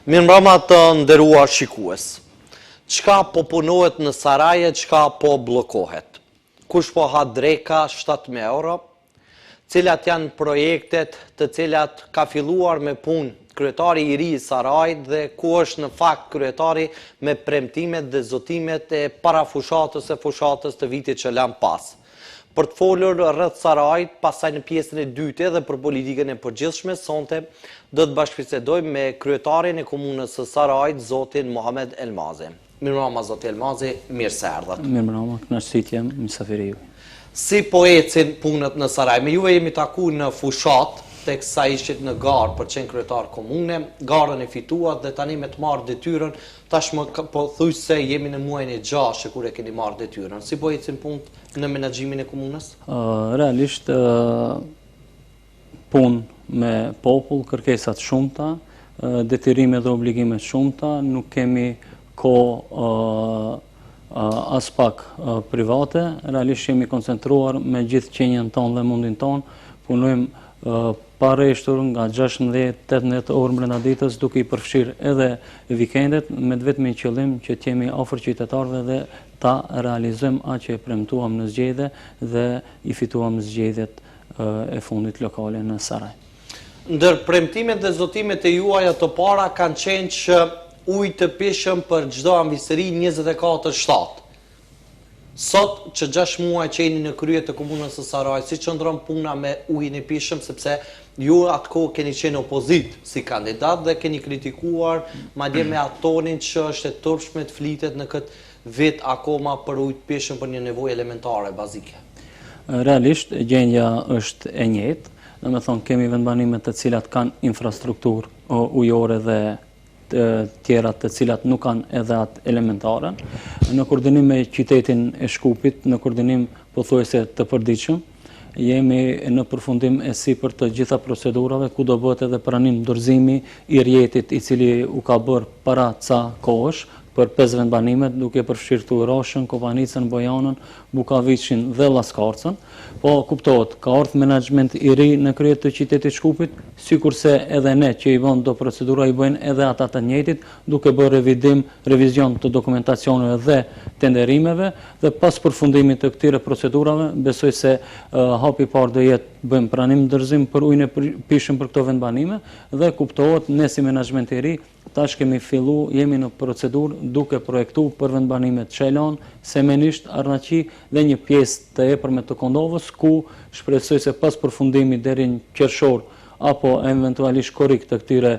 Mirëmbrëma të nderuar shikues. Çka po punohet në Saraje, çka po bllokohet? Kush po ha dreka 7.000 euro? Cilat janë projektet të cilat ka filluar me punë kryetari i ri i Sarajit dhe ku është në fakt kryetari me premtimet dhe zotimet e parafushatës e fushatës të vitit që lan pas. Për të folur rreth Sarajit, pasaj në pjesën e dytë edhe për politikën e përgjithshme, sonte do të bashkëbisedojmë me kryetarin e komunës së Sarajit, zotin Muhamet Elmazi. Mirëmbrëma zoti Elmazi, mirë se erdhët. Mirëmbrëma, kënaqësi jam mysafiri juaj. Si po ecin punët në Saraj? Me juve jemi taku në fushat, teksa ishit në garë për qenë kryetar komune, garën e fituat dhe tani me të marrë detyrën, tashmë po thuj se jemi në muajin e 6 kur e keni marrë detyrën. Si po ecin punët në menaxhimin e komunës? Realisht punë me popull, kërkesat shumëta, detyrime dhe obligime shumëta, nuk kemi as pak private, realisht jemi koncentruar me gjithë qenjen tonë dhe mundin tonë, punojmë pareshtur nga 16-18 orë brenda ditës, duke i përfshirë edhe vikendet, me të vetmin qëllim që të jemi afër qytetarëve dhe ta realizojmë atë që e premtuam në zgjedhje dhe i fituam zgjedhjet e fundit lokale në Saraj. Ndër premtimet dhe zotimet e juaja të para kanë qenë që ujë të pishëm për çdo ambisëri 24/7. Sot që 6 muaj që jeni në krye të komunës së Sarajit, si qëndron puna me ujin e pishëm, sepse ju atë kohë keni qenë opozit si kandidat dhe keni kritikuar madje me atë tonin që është e turpshme të flitet në këtë vit akoma për ujë të pishëm për një nevojë elementare bazike. Realisht gjendja është e njëjtë, domethënë kemi vendbanime të cilat kanë infrastrukturë ujore dhe tjera të cilat nuk kanë edhe atë elementare. Në koordinim me qytetin e Shkupit, në koordinim pothuajse të përditshëm, jemi në përfundim e sipër të gjitha procedurave, ku do bëhet edhe pranim dorëzimi i rjetit i cili u ka bërë para ca kohësh për 5 vendbanime, duke përfshirë Turoshën, Kopanicën, Bojanën, Bukaviçin dhe Llaskarcën. Po kuptohet, ka ardhur menaxhment i ri në krye të qytetit Shkupit, sikurse edhe ne që i vënë do procedura i bëjnë edhe ata të njëjtit, duke bërë revizion të dokumentacioneve dhe tenderimeve, dhe pas përfundimit të këtyre procedurave, besoj se hapi i parë do jetë bëjmë pranim dorëzim për ujin e pishëm për këto vendbanime dhe kuptohet ne si menaxhment i ri tash kemi fillu, jemi në procedurë duke projektu për vendbanimet Çelon, Semenisht, Arnaqi dhe një pjesë të epërme të Kondovës, ku shpresoj se pas përfundimit deri në qershor apo eventualisht korrik të këtyre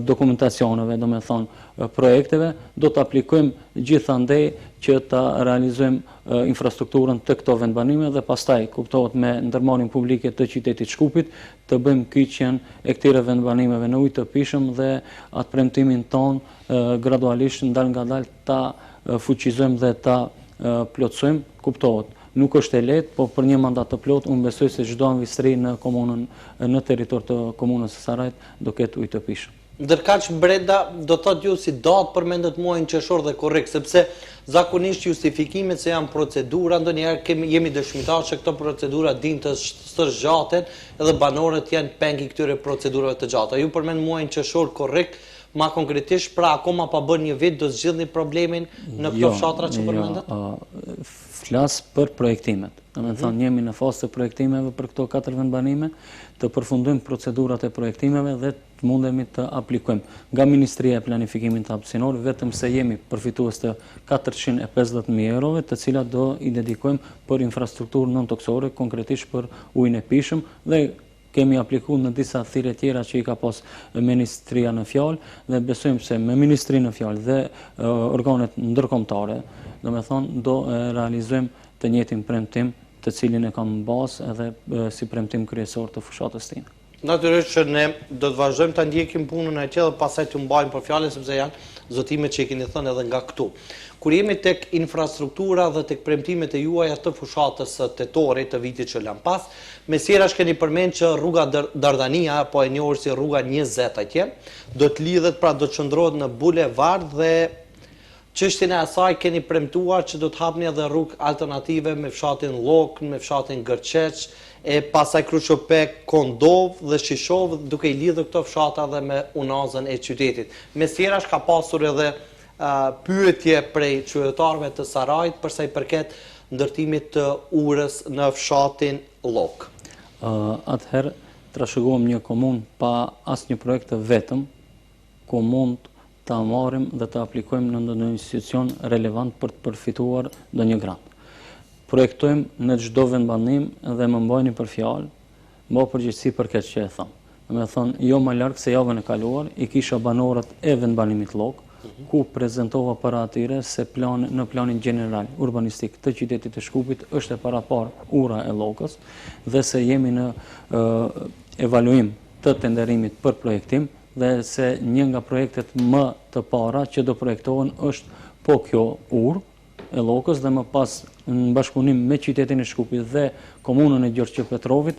dokumentacioneve, domethënë projekteve, do të aplikojmë gjithandej që ta realizojmë infrastrukturën të këto vendbanime dhe pastaj kuptohet me ndërmarrjen publike të qytetit Shkupit të bëjmë kyçjen e këtyre vendbanimeve në ujë të pishëm dhe atë premtimin ton gradualisht ndal ta fuqizojmë dhe ta plotësojmë. Kuptohet, nuk është e lehtë, po për një mandat të plot unë besoj se çdo ambisëri në komunën, në territor të komunës së Sarajit do ketë ujë të pishëm. Ndërkaq brenda do thotë ju si datë përmendet muajin qershor dhe korrekt, sepse zakonisht justifikimet se janë procedura, ndonjëherë jemi dëshmitar që këto procedura din të zgjaten edhe banorët janë peng i këtyre procedurave të gjata. Ju përmend muajin qershor korrekt, ma konkretisht pra akoma pa bën një vit do zgjidhni problemin në këto fshatra që përmendet? Flas për projektimet. Domethënë jemi në fazë të projektimeve për këto 4 vendbanime, të përfundojmë procedurat e projektimeve dhe të mundemi të aplikojmë. Nga Ministria e Planifikimit Hapësinor, vetëm se jemi përfitues të 450.000 eurove, të cilat do i dedikojmë për infrastrukturë nën-toksore, konkretisht për ujin e pishëm dhe kemi aplikuar në disa thirrje tjera që i ka pas Ministria në fjalë dhe besojmë se me Ministrinë në fjalë dhe organet ndërkombëtare, domethënë do realizojmë të njëjtin premtim të cilin e kam bazë edhe si premtim kryesor të fushatës time. Natyrisht që ne do të vazhdojmë ta ndjekim punën e tij dhe pastaj të mbajmë për fjalë sepse janë zotimet që i keni thënë edhe nga këtu. Kur jemi tek infrastruktura dhe tek premtimet e juaja të fushatës së Tetorit të vitit që lan pas, mesjerash keni përmend që rruga Dardania apo e njohur si rruga 20 atje do të lidhet, pra do të qëndrohet në bulevard dhe çështjen e asaj keni premtuar që do të hapni edhe rrugë alternative me fshatin Llokn, me fshatin Gërçeç e pasaj Krushopek, Kondov dhe Shishov, duke i lidhur këto fshatra dhe me unazën e qytetit. Mes tjerash ka pasur edhe pyetje prej qytetarëve të Sarajit përsa i përket ndërtimit të urës në fshatin Llok. Atëherë trashëgojmë një komunë pa asnjë projekt të vetëm, ku mund ta marrim dhe të aplikojmë në ndonjë institucion relevant për të përfituar ndonjë grant. Projektojmë në çdo vendbanim dhe më mbajni për fjalë, më përgjegjësi për këtë që e them. Me thonë, jo më larg se javën e kaluar i kisha banorët e vendbanimit Llok, ku prezentova para atyre se në planin general urbanistik të qytetit të Shkupit është e parapar ura e Llokës dhe se jemi në evaluim të tenderimit për projektim dhe se një nga projektet më të para që do projektohen është po kjo urë e Llokës dhe më pas në bashkëpunim me qytetin e Shkupit dhe komunën e Gjergj Petrovit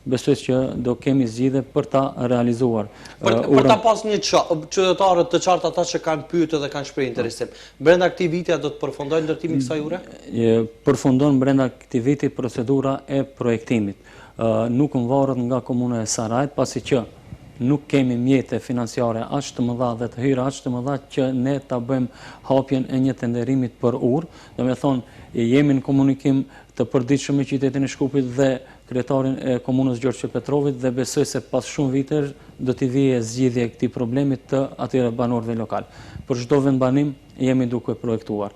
besoj që do kemi zgjidhje për ta realizuar. Për ta pas një qytetarët të qartë ata që kanë pyetur dhe kanë shprehur interesim. Brenda këtij viti do të përfundojë ndërtimi i kësaj ure? Përfundon brenda këtij viti procedura e projektimit. Nuk varet nga komuna e Sarajit, pasi që nuk kemi mjete financiare aq të mëdha dhe të hyra aq të mëdha që ne ta bëjmë hapjen e një tenderimit për urë. Do me thonë, jemi në komunikim të përditshëm me qytetin e Shkupit dhe kryetarin e komunës Gjergj Petrovit dhe besoj se pas shumë vitesh do t'i vijë zgjidhje e këtij problemit të atyre banorëve lokal. Për çdo vendbanim jemi duke projektuar.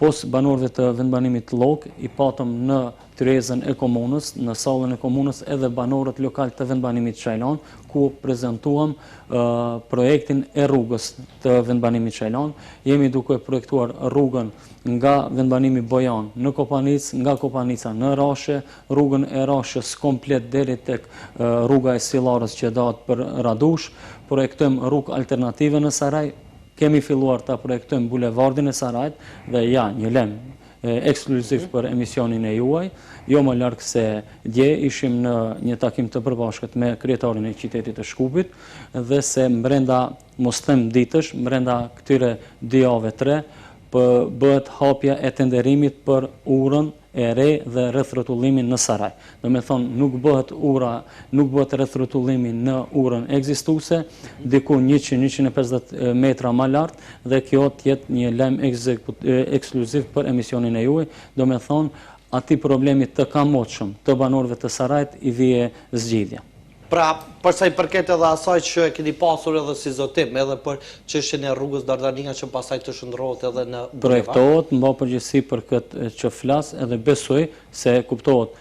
Pos banorëve të vendbanimit Llok i patëm në tyrezën e komunës, në sallën e komunës edhe banorët lokal të vendbanimit Çajlan, ku prezantuam projektin e rrugës të vendbanimit Çajlan. Jemi duke projektuar rrugën nga vendbanimi Bojan në Kopanic, nga Kopanica në Rashe, rrugën e Rashës komplet deri tek rruga e Sillarës që dahet për Radush, projektojmë rrugë alternative në Saraj. Kemi filluar ta projektojmë bulevardin e Sarajit dhe ja, një lem ekskluziv për emisionin e juaj. Jo më larg se dje ishim në një takim të përbashkët me kryetarin e qytetit të Shkupit dhe se brenda mos them ditësh, brenda këtyre 2 javë 3 bëhet hapja e tenderimit për urën e re dhe rrethrotullimin në Saraj. Do me thonë, nuk bëhet rrethrottullimi në urën ekzistuese, diku 100-150 metra më lart dhe kjo tjetë një lajm ekskluziv për emisionin e juaj. Do me thonë, ati problemit të kamotshëm të banorëve të Sarajit i vije zgjidhja. Pra, përsa i përket edhe asaj që keni pasur edhe si zotim, edhe për çështjen e rrugës Dardania që pasaj të shndrohet edhe në bulevard. Projektohet, mba përgjithësi për këtë që flas, edhe besoj se kuptohet,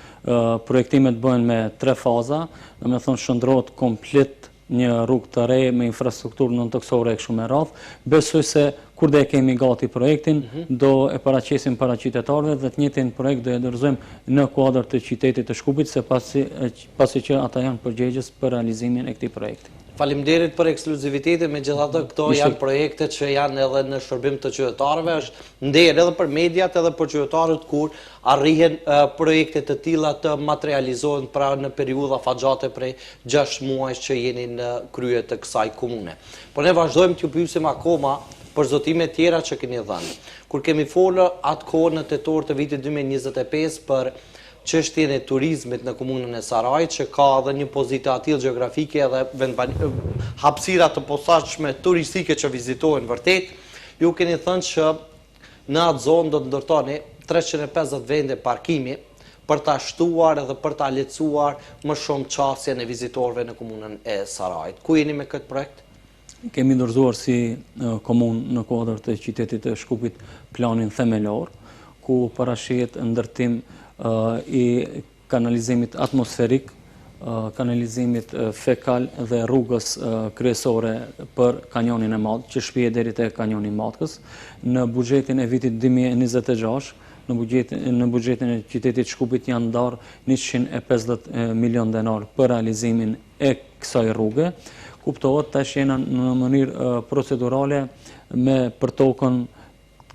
projektimet bëhen me 3 faza, do me thonë shndrohet komplet një rrugë të re me infrastrukturë nëntoksore e kështu me radhë. Besoj se kur dhe kemi gati projektin, do e paraqesim para qytetarëve dhe të njëjtin projekt do e dorëzojmë në kuadër të qytetit të Shkupit, se pasi që ata janë përgjegjës për realizimin e këtij projekti. Faleminderit për ekskluzivitetin, megjithatë këto janë projekte që janë edhe në shërbim të qytetarëve, është nder edhe për mediat edhe për qytetarët kur arrihen projekte të tilla të materializohen pra në periudha faqate prej 6 muajsh që jeni në krye të kësaj komune. Por ne vazhdojmë t'ju pyesim akoma për zotime tjera që keni dhënë. Kur kemi folur atë kohë në tetor të vitit 2025 për çështjen e turizmit në komunën e Sarajit, që ka edhe një pozitë atill gjeografike dhe hapësira të posaçme turistike që vizitohen vërtet, ju keni thënë që në atë zonë do të ndërtoni 350 vende parkimi për ta shtuar edhe për ta lehtësuar më shumë çastjen e vizitorëve në komunën e Sarajit. Ku jeni me këtë projekt? Kemi dorëzuar si komunë në kuadër të qytetit të Shkupit planin themelor, ku parashihet ndërtim i kanalizimit atmosferik, kanalizimit fekal dhe rrugës kryesore për kanjonin e Madh, që shpihet deri te kanjoni i Matkës. Në buxhetin e vitit 2026, në buxhetin e qytetit Shkupit janë ndarë 150 milion denar për realizimin e kësaj rruge. Kuptohet tash jena në mënyrë procedurale me për tokën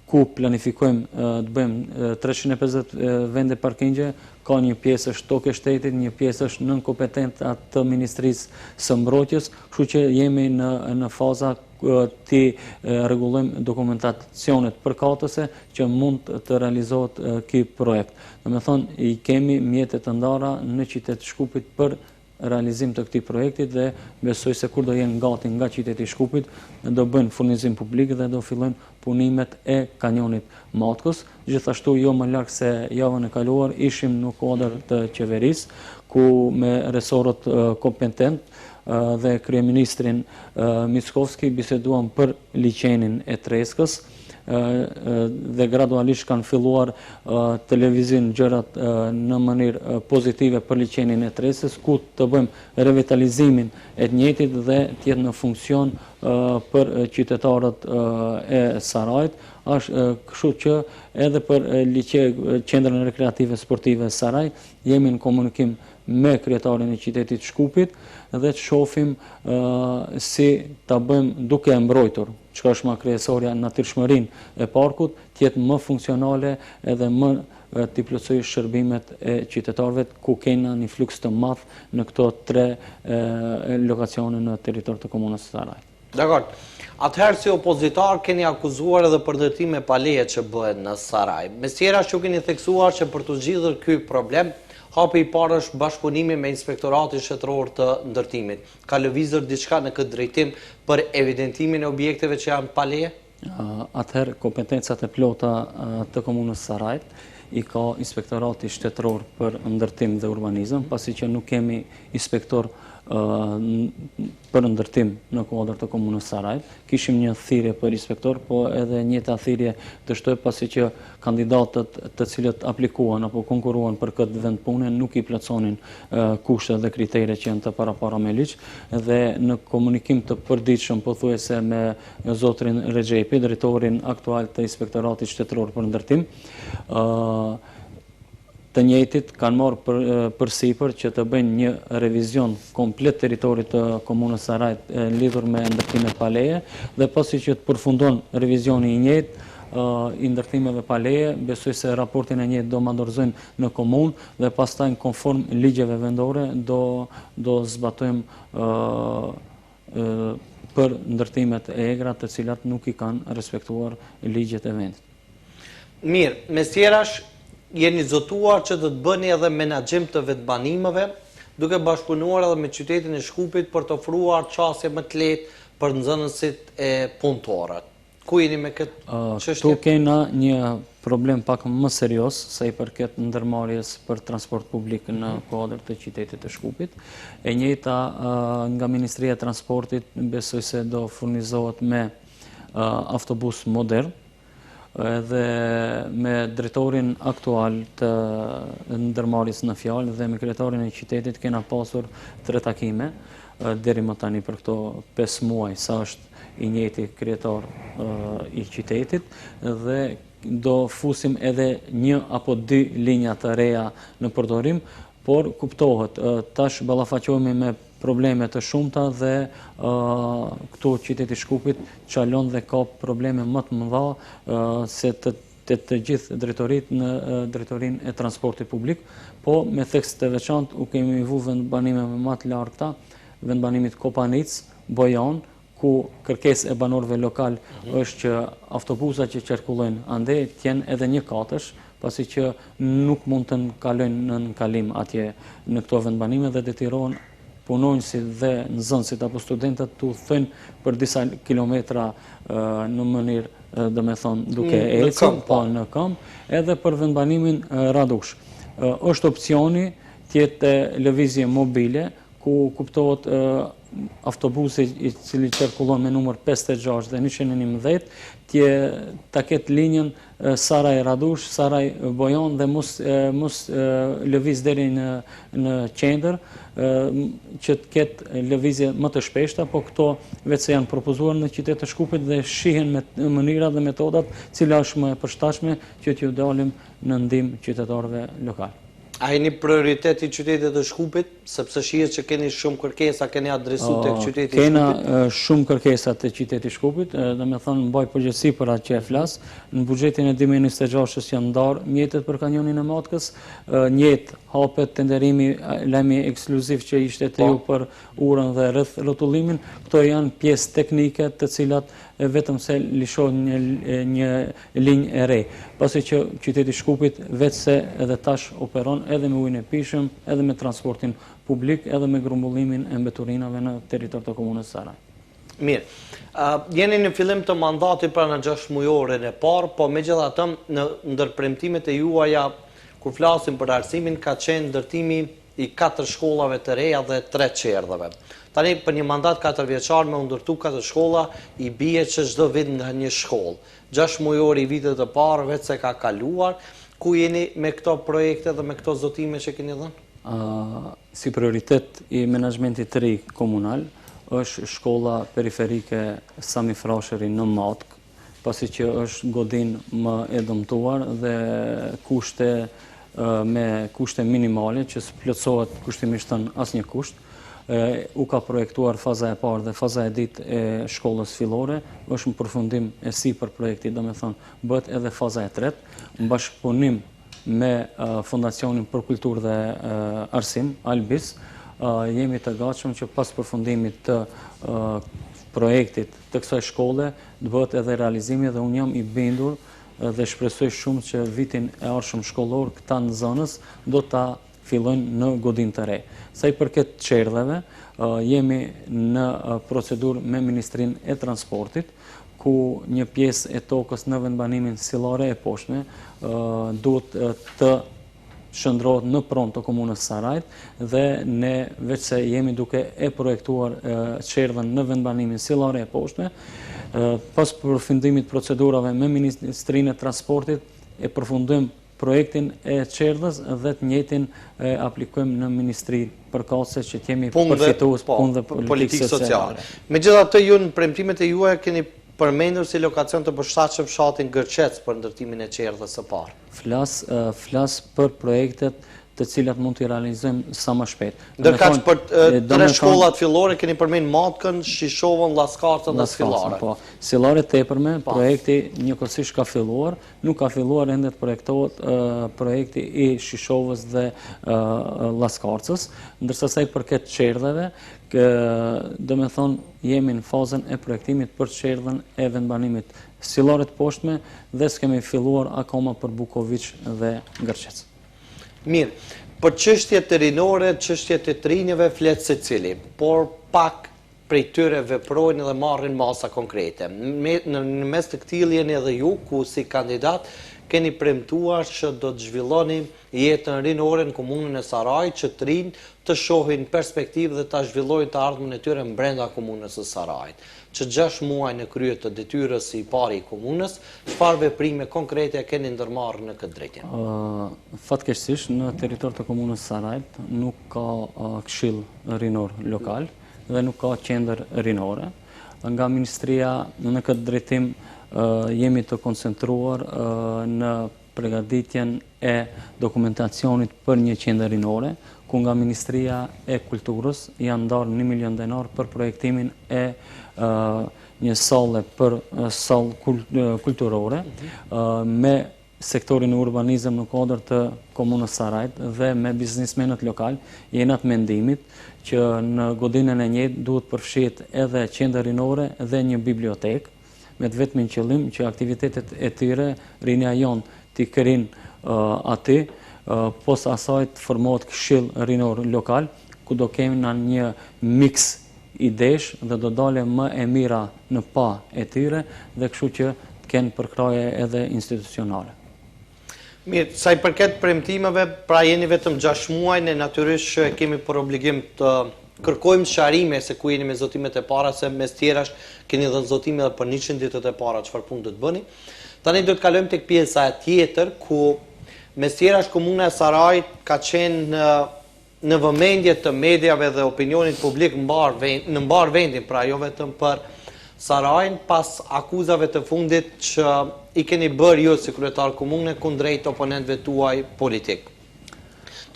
ku planifikojmë të bëjmë 350 vende parkingje, ka një pjesë është toke shtetit, një pjesë është nën kompetenca të Ministrisë së Mbrojtjes, kështu që jemi në faza të rregullojmë dokumentacionet përkatëse që mund të realizohet ky projekt. Domethënë i kemi mjete të ndara në qytet Shkupit për realizim të këtij projekti dhe besoj se kur do jenë gati nga qyteti i Shkupit do bëjnë furnizim publik dhe do fillojnë punimet e kanjonit Matkës. Gjithashtu jo më larg se javën e kaluar ishim në kuadër të qeverisë ku me resorët kompetent dhe kryeministrin Mickovski biseduam për liçenin e Treskës dhe gradualisht kanë filluar televizin gjërat në mënyrë pozitive për liçenin e Treskës, ku të bëjmë revitalizimin e të njëjtit dhe të jetë në funksion për qytetarët e Sarajit. Kështu që edhe për qendrën rekreative sportive Saraj jemi në komunikim me kryetarin e qytetit Shkupit dhe të shohim si ta bëjmë duke e mbrojtur çka është më kryesorja natyrshmërinë e parkut, të jetë më funksionale edhe më të plotësoj shërbimet e qytetarëve ku kena një fluks të madh në këto 3 lokacione në territor të komunës së Sarajit. Dakor. Atëherë si opozitar keni akuzuar edhe për ndërtime paleje që bëhen në Saraj. Mesjera që keni theksuar që për të zgjidhur ky problem, hapi i parë është bashkëpunimi me Inspektoratin Shtetëror të Ndërtimit. Ka lëvizur diçka në këtë drejtim për evidentimin e objekteve që janë paleje? Atëherë kompetencat e plota të komunës Sarajit i ka Inspektorati Shtetëror për Ndërtim dhe Urbanizëm, pasi që nuk kemi inspektor për ndërtim në kuadër të komunës Sarajit. Kishim një thirrje për inspektor, po edhe njëta thirrje dështoi pasi që kandidatët të cilët aplikuan apo konkuruan për këtë vend pune nuk i plotësonin kushtet dhe kriteret që janë të parapara me ligj dhe në komunikim të përditshëm pothuajse me zotrin Rexhepi, drejtorin aktual të Inspektoratit Shtetëror për Ndërtim, të njëjtit kanë marrë përsipër që të bëjnë një revizion komplet territorit të komunës Sarajit lidhur me ndërtime paleje dhe pasi që të përfundon revizioni i njëjtë i ndërtimeve paleje, besoj se raportin e njëjtë do ma dorëzojmë në komunë dhe pastaj në konform ligjeve vendore do zbatojmë për ndërtimet e egra të cilat nuk i kanë respektuar ligjet e vendit. Mirë, mesjerash jeni zotuar që të bëni edhe menaxhim të vetbanimeve, duke bashkëpunuar edhe me qytetin e Shkupit për të ofruar çësje më të lehtë për nxënësit e punëtorët. Ku jeni me këtë çështje? Tu kena një problem pak më serios sa i përket ndërmarrjes për transport publik në kuadër të qytetit të Shkupit. E njëjta nga Ministria e Transportit besoj se do furnizohet me autobus modern, edhe me drejtorin aktual të ndërmarrjes në fjalë dhe me kryetarin e qytetit kena pasur 3 takime deri më tani për këto 5 muaj sa është i njëjti kryetar i qytetit dhe do fusim edhe 1 apo 2 linja të reja në përdorim, por kuptohet, tash ballafaqohemi me probleme të shumta dhe këtu qyteti i Shkupit çalon dhe ka probleme më të mëdha se të gjithë drejtoritë në drejtorinë e transportit publik, po me theks të veçantë u kemi vu vendbanime më të larta, vendbanimit Kopanic, Bojan, ku kërkesë e banorëve lokal është që autobusat që qarkullojnë ande të jenë edhe 1 katësh, pasi që nuk mund të kalojnë në kalim atje në këto vendbanime dhe detyrohen punonjësit dhe nxënësit apo studentët të thënë për disa kilometra në mënyrë duke ecur, po në këmbë, edhe për vendbanimin Radush. Është opsioni të jetë lëvizje mobile, ku kuptohet autobusi i cili qarkullon me numër 56 dhe 111 ta ketë linjën Saraj Radush, Saraj Bojan dhe mos lëviz deri në qendër, që të ketë lëvizje më të shpeshta, po këto vetë se janë propozuar në qytet të Shkupit dhe shihen me mënyrat dhe metodat cila është më e përshtatshme që t'ju dalim në ndihmë qytetarëve lokal. A jeni prioritet i qytetit të Shkupit, sepse shihet që keni shumë kërkesa, keni adresuar tek qyteti i Shkupit? Kena shumë kërkesa te qyteti i Shkupit, dhe me thonë mbaj përgjegjësi për atë që e flas. Në buxhetin e 2026-s janë ndarë mjetet për kanjonin e Matkës, njëtë hapet tenderimi, lajmi ekskluziv që ishte te ju për urën dhe rreth rrotullimin. Këto janë pjesë teknike të cilat vetëm se lëshohet një linjë e re. Pasi që qyteti i Shkupit vetë se edhe tash operon edhe me ujin e pishëm, edhe me transportin publik, edhe me grumbullimin e mbeturinave në territor të komunës Saraj. Mirë. Jeni në fillim të mandatit pra në 6 mujoren e parë, po megjithatë në ndërpremtimet e juaja kur flasim për arsimin ka qenë ndërtimi i 4 shkollave të reja dhe 3 qerdheve. Tani për një mandat 4 vjeçar me u ndërtu 4 shkolla i bie që çdo vit nga një shkollë. 6 mujor i vitet të parë vetë se ka kaluar, ku jeni me këto projekte dhe me këto zotime që keni dhënë? Si prioritet i menaxhmentit të ri komunal është shkolla periferike Sami Frashëri në Matkë, pasi që është godin më e dëmtuar dhe me kushte minimale që s'plotësohet kushtimisht asnjë kusht. U ka projektuar faza e parë dhe faza e dytë e shkollës fillore, është në përfundim e sipër projektit, domethënë bëhet edhe faza e tretë, në bashkëpunim me Fondacionin për Kulturë dhe Arsim, Albis, jemi të gatshëm që pas përfundimit të projektit të kësaj shkolle, të bëhet edhe realizimi dhe unë jam i bindur dhe shpresoj shumë që vitin e ardhshëm shkollor këta në zonës do ta fillojnë në godin të re. Sa i përket qerdheve, jemi në procedurë me Ministrinë e Transportit, ku një pjesë e tokës në vendbanimin sillore e poshtme duhet të shndrohet në pronë të komunës Sarajt dhe ne veç se jemi duke e projektuar qerdhen në vendbanimin sillore e poshtme, pas përfundimit procedurave me Ministrinë e Transportit e përfundojmë projektin e qerdhës dhe të njëjtin e aplikojmë në Ministri përkatëse që t'jemi përfitues punë dhe politikë sociale. Megjithatë ju në premtimet e juaja keni përmendur si lokacion të përshtatshëm fshatin Gërçec për ndërtimin e qerdhës së parë. Flas për projektet të cilat mund t'i realizojmë sa më shpejt. Ndërkaq për 3 shkollat fillore keni përmend Matkën, Shishovën, Llaskartën dhe Sfillare. Po, Sfillare tepërme, projekti njëkohësisht ka filluar, nuk ka filluar ende të projektohet projekti i Shishovës dhe Llaskartës, ndërsa sa i përket qerdheve, domethënë jemi në fazën e projektimit për qerdhën e vendbanimit sillore të poshtme dhe s'kemi filluar akoma për Bukoviç dhe Gërçec. Mirë, për çështjet të rinore, çështjet e trinjeve flet secili, por pak prej tyre veprojnë dhe marrin masa konkrete. Në mes të këtij jeni edhe ju, ku si kandidat keni premtuar që do të zhvilloni jetën rinore në komunën e Sarajit, që të rinj të shohin perspektivë dhe ta zhvillojnë të ardhmen e tyre brenda komunës së Sarajit. Që 6 muaj në krye të detyrës i pari i komunës, çfarë veprime konkrete keni ndërmarrë në këtë drejtim? Fatkeqësisht në territor të komunës Sarajit nuk ka këshill rinor lokal dhe nuk ka qendër rinore. Nga Ministria në këtë drejtim jemi të koncentruar në përgatitjen e dokumentacionit për një qendër rinore, ku nga Ministria e Kulturës janë ndarë 1 milion denar për projektimin e një salle për sallë kulturore me sektorin e urbanizëm në kuadër të komunës Sarajit dhe me biznismenët lokal, jena të mendimit që në godinën e njëjtë duhet përfshihet edhe qendër rinore dhe një bibliotekë, me të vetmin qëllim që aktivitetet e tyre rinja jonë t'i kërin aty, pos asaj të formohet këshill rinor lokal, ku do kemi në një mix idesh dhe do dale më e mira në pa e tyre dhe kështu që t'ken përkraje edhe institucionale. Mirë, sa i përket premtimeve, pra jeni vetëm 6 muaj, ne natyrisht kemi për obligim të kërkojmë sharime se ku jeni me zotimet e para, se mes tjerash keni dhënë zotime dhe për 100 ditët e para çfarë punë do të bëni. Tani do të kalojmë tek pjesa tjetër, ku mes tjerash komuna e Sarajit ka qenë në vëmendje të mediave dhe opinionit publik në mbar vendin, pra jo vetëm për Sarajin, pas akuzave të fundit që i keni bërë ju si kryetar komune kundrejt oponentëve tuaj politik.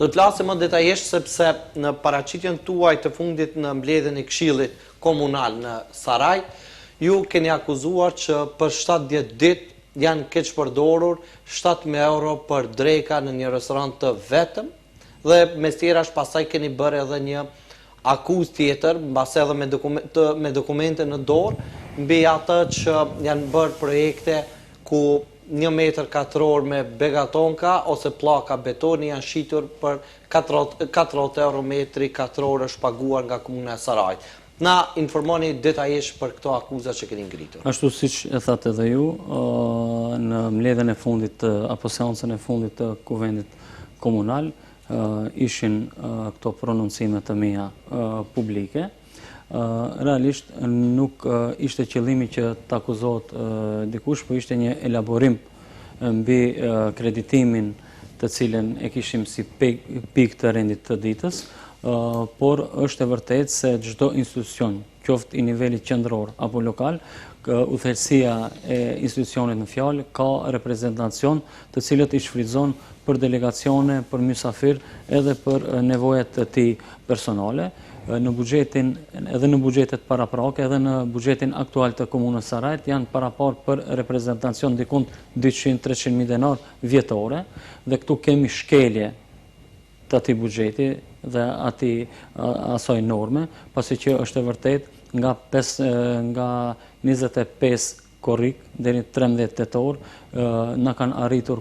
Do të flasim më detajisht sepse në paraqitjen tuaj të fundit në mbledhjen e Këshillit Komunal në Saraj, ju keni akuzuar që për 70 ditë janë keq përdorur 7.000 euro për dreka në një restorant të vetëm dhe mes tjerash pasaj keni bërë edhe një akuzë tjetër, mbase edhe me dokumente në dorë, mbi atë që janë bërë projekte ku 1 metër katror me begatonka ose plaka betoni janë shitur për 40 euro metri katror është paguar nga Komuna e Sarajit. Na informoni detajisht për këto akuza që keni ngritur. Ashtu siç e thatë edhe ju, në mbledhjen e fundit apo seancën e fundit të Kuvendit Komunal, ishin këto prononcime të mia publike. Realisht nuk ishte qëllimi që të akuzohet dikush, po ishte një elaborim mbi kreditimin të cilën e kishim si pikë të rendit të ditës, por është e vërtet se çdo institucion, qoftë i nivelit qendror apo lokal, udhëheqësia e institucionit në fjalë ka reprezentacion të cilët i shfrytëzon për delegacione, për mysafir, edhe për nevojat të tij personale. Në buxhetin, edhe në buxhetet paraprake, edhe në buxhetin aktual të Komunës Sarajit janë parapar për reprezentacion dikund 200-300.000 denar vjetore, dhe këtu kemi shkelje të atij buxheti dhe asaj norme, pasi që është e vërtet nga 25 korrik deri 13 tetor na kanë arritur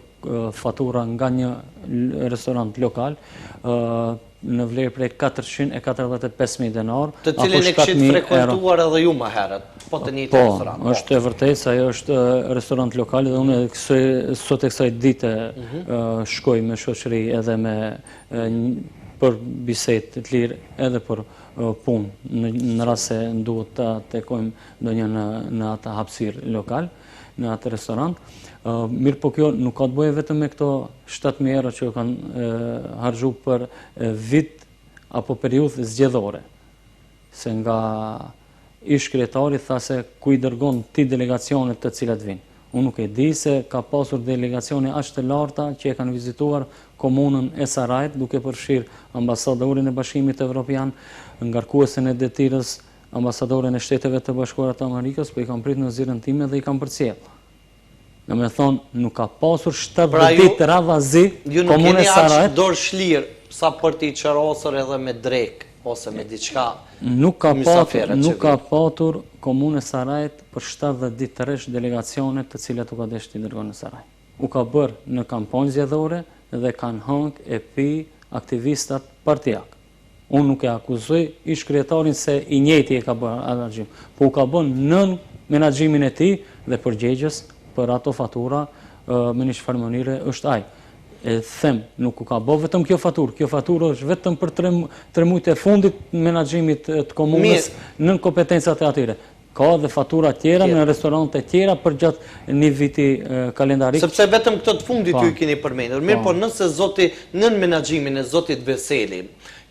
fatura nga një restorant lokal në vlerë prej 445.000 denar, të cilin e kishit frekuentuar edhe ju më herët, po të njëjtin restorant. Po, është e vërtetë se ajo është restorant lokal dhe unë sot e kësaj dite shkoj me shoqëri edhe për bisedë të lirë edhe për punë, në rast se duhet të takojmë ndonjë në atë hapësirë lokal, në atë restorant. Mirë po kjo nuk ka të bëjë vetëm me këto 7.000 euro që kanë harxhu për vit apo periudhë zgjedhore. Se nga ish kryetari tha se ku i dërgon ti delegacionet të cilat vinë. Unë nuk e di se ka pasur delegacione aq të larta që e kanë vizituar komunën e Sarajit, duke përfshirë ambasadorin e Bashkimit Evropian, ngarkuesen e detirës, ambasadorin e Shteteve të Bashkuara të Amerikës, po i kanë pritur në zyrën time dhe i kanë përcjellë. Në me thonë, nuk ka pasur 7 ditë ravazi Komune Sarajit. Ju nuk keni aq dorë shlirë sa për t'i qërosër edhe me drek ose me diçka. Nuk ka patur Komune Sarajit për 70 ditë të rresh delegacionet të cilat u ka desh t'i dërgon në Saraj. U ka bërë në kampanjë zgjedhore dhe kanë hënk e pi aktivistat partijak. Unë nuk e akuzoj ish kryetarin se i njëjti e ka bërë anaxhim, po u ka bërë nën menaxhimin e tij dhe përgjegjës për ato fatura me një çfarë mënyre është ai. E them, nuk u ka bë vetëm kjo faturë është vetëm për 3 muajt e fundit menaxhimit të komunës nën kompetencat e atyre. Ka dhe fatura tjera në restorante tjera për gjatë një viti kalendarik. Sepse vetëm këtë të fundit ju i keni përmendur. Mirë, po nëse zoti nën menaxhimin e zotit Veseli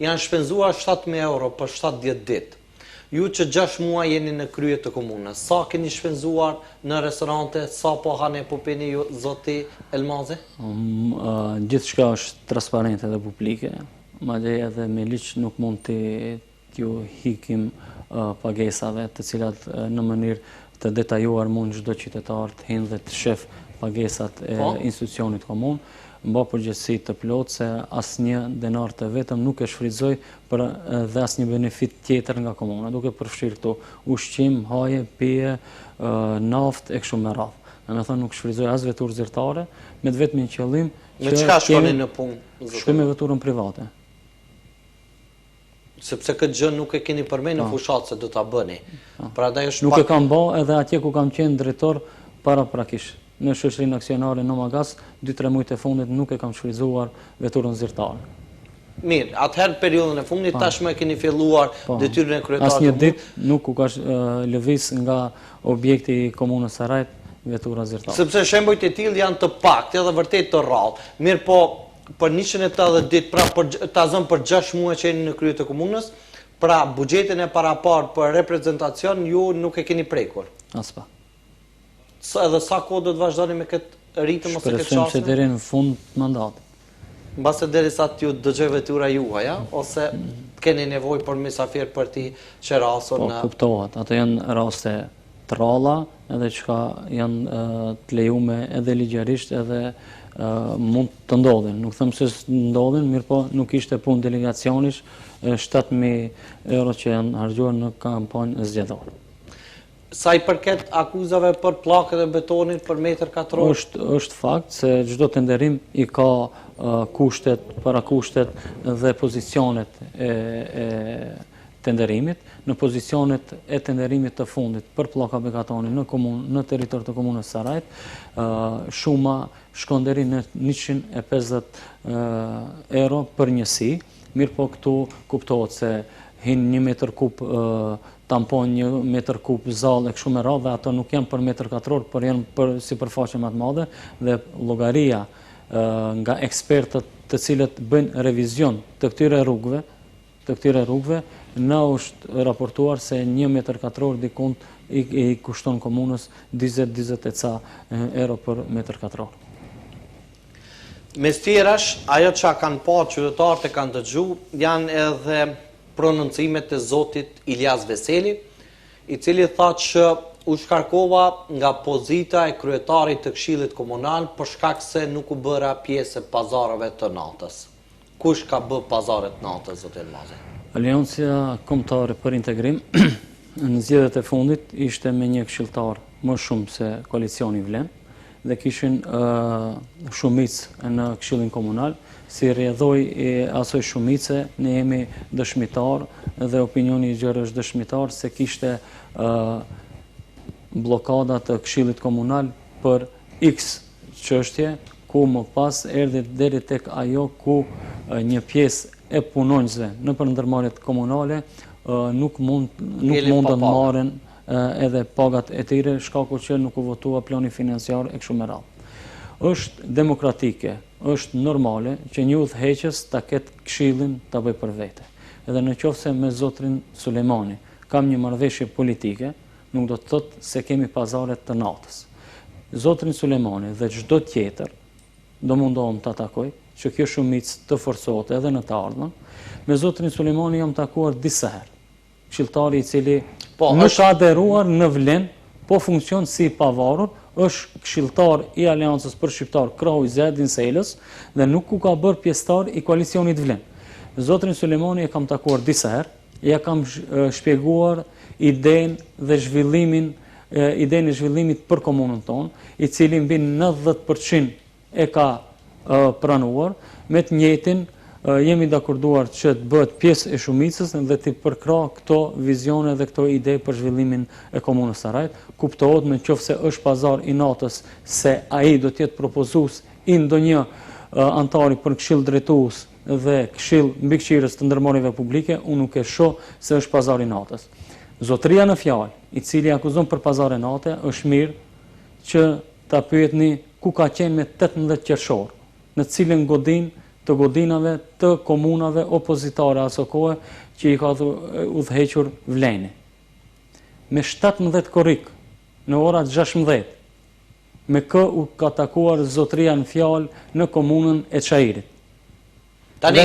janë shpenzuar 7.000 euro për 70 ditë. Ju që 6 muaj jeni në krye të komunës, sa keni shpenzuar në restorante, sa po hanë po pini ju zoti Elmazi? Gjithçka është transparente dhe publike. Madje edhe me ligj nuk mund t'ju hikim pagesave të cilat në mënyrë të detajuar mund çdo qytetar të hinë dhe të shef pagesat e institucionit komun. Mba përgjegjësi të plotë se asnjë denar të vetëm nuk e shfrytëzoj për dhe asnjë benefit tjetër nga komuna, duke përfshirë këtu ushqim, haje, pije, naftë e kështu me radhë. Domethënë nuk shfrytëzoj as veturë zyrtare, me vetëm qëllim që me çka shkoni në punë? Shkoj me veturën private. Sepse këtë gjë nuk e keni përmendur në fushat se do ta bëni. Prandaj është nuk e kam bë edhe atje ku kam qenë drejtor paraprakisht. Në shoqërinë aksionare Nomagas, 2-3 muajt e fundit nuk e kam shfrytzuar veturën zyrtare. Mirë, atëherë periudhën e fundit tashmë keni filluar detyrën e kryetarit. Asnjë ditë nuk u ka lëviz nga objekti i komunës Sarajit vetura zyrtare. Sepse shembujt e tillë janë të paktë edhe vërtet të rrallë. Mirë, po për 180 ditë, pra ta zëm për 6 muaj që jeni në krye të komunës, pra buxhetin e parapar për reprezentacion ju nuk e keni prekur. As pak. Edhe sa kohë do të vazhdoni me këtë ritëm ose këtë çast? Shpresojmë se deri në fund të mandatit. Mbase derisa t'ju dëgjoj vetura juaja, ose keni nevojë për mysafir për ti që rason Po, kuptohet. Ato janë raste të ralla, edhe që janë të lejume edhe ligjërisht edhe mund të ndodhin. Nuk them se ndodhin, mirë po nuk ishte punë delegacionisht 7.000 euro që janë harxuar në kampanjë zgjedhore. Sa i përket akuzave për pllakët e betonit për metër katror? Është fakt se çdo tenderim i ka kushtet, parakushtet dhe pozicionet e tenderimit. Në pozicionet e tenderimit të fundit për pllaka betonit në territor të komunës Sarajt, shuma shkon deri në 150 euro për njësi, mirë po këtu kuptohet se hin 1 metër kub tampon, 1 metër kub zallë e kështu me radhë, dhe ato nuk janë për metër katror, por janë për sipërfaqe më të madhe, dhe llogaria nga ekspertët të cilët bëjnë revizion të këtyre rrugëve, na është raportuar se 1 metër katror dikund i kushton komunës 20-20 ca euro për metër katror. Mes tjerash, ajo që kanë pa qytetarët e kanë dëgju, janë edhe prononcimet e zotit Ilyas Veseli, i cili tha që u shkarkova nga pozita e kryetarit të Këshillit Komunal për shkak se nuk u bëra pjesë e pazareve të natës. Kush ka bë pazaret natës, zot Elmazi? Aleanca Kombëtare për Integrim në zgjedhjet e fundit ishte me një këshilltar më shumë se koalicioni Vlen, dhe kishin shumicë në Këshillin Komunal. Si rrjedhoj e asoj shumice, ne jemi dëshmitar dhe opinioni i gjerë është dëshmitar se kishte blokada të Këshillit Komunal për X çështje, ku më pas erdhi deri tek ajo ku një pjesë e punonjësve në ndërmarrjet komunale nuk mundën të marrin edhe pagat e tyre, shkaku që nuk u votua plani financiar e kështu me radhë. Është demokratike, është normale që një udhëheqës ta ketë këshillin ta bëj për vete. Edhe në qoftë se me zotrin Sulejmani kam një marrëveshje politike, nuk do të thotë se kemi pazaret të natës. Zotrin Sulejmani dhe çdo tjetër do mundohem ta takoj, që kjo shumicë të forcohet edhe në të ardhmen. Me zotrin Sulejmani jam takuar disa herë. Këshilltari i cili nuk ka aderuar në Vlen, po funksion si i pavarur, është këshilltar i Aleancës për Shqiptar Krahuj Zedin Selës dhe nuk u ka bërë pjesëtar i koalicionit Vlen. Zotrin Sulejmani e kam takuar disa herë, ja kam shpjeguar idenë dhe idenë e zhvillimit për komunën tonë, i cili mbi 90% e ka pranuar, me të njëjtin jemi dakorduar që të bëhet pjesë e shumicës dhe të përkra këto vizione dhe këto ide për zhvillimin e komunës Sarajt. Kuptohet në qoftë se është pazar i natës se ai do të jetë propozues i ndonjë antari për këshill drejtues dhe këshill mbikëqyrës të ndërmarrjeve publike, unë nuk e shoh se është pazar i natës. Zotria në fjalë, i cili akuzon për pazar e natë, është mirë që ta pyetni ku ka qenë me 18 qershor, në cilën godinë të godinave të komunave opozitare aso kohë që i ka udhëhequr Vleni. Me 17 korrik në orat 16, me kë u ka takuar zotria në fjalë në komunën e Çajirit. Tani,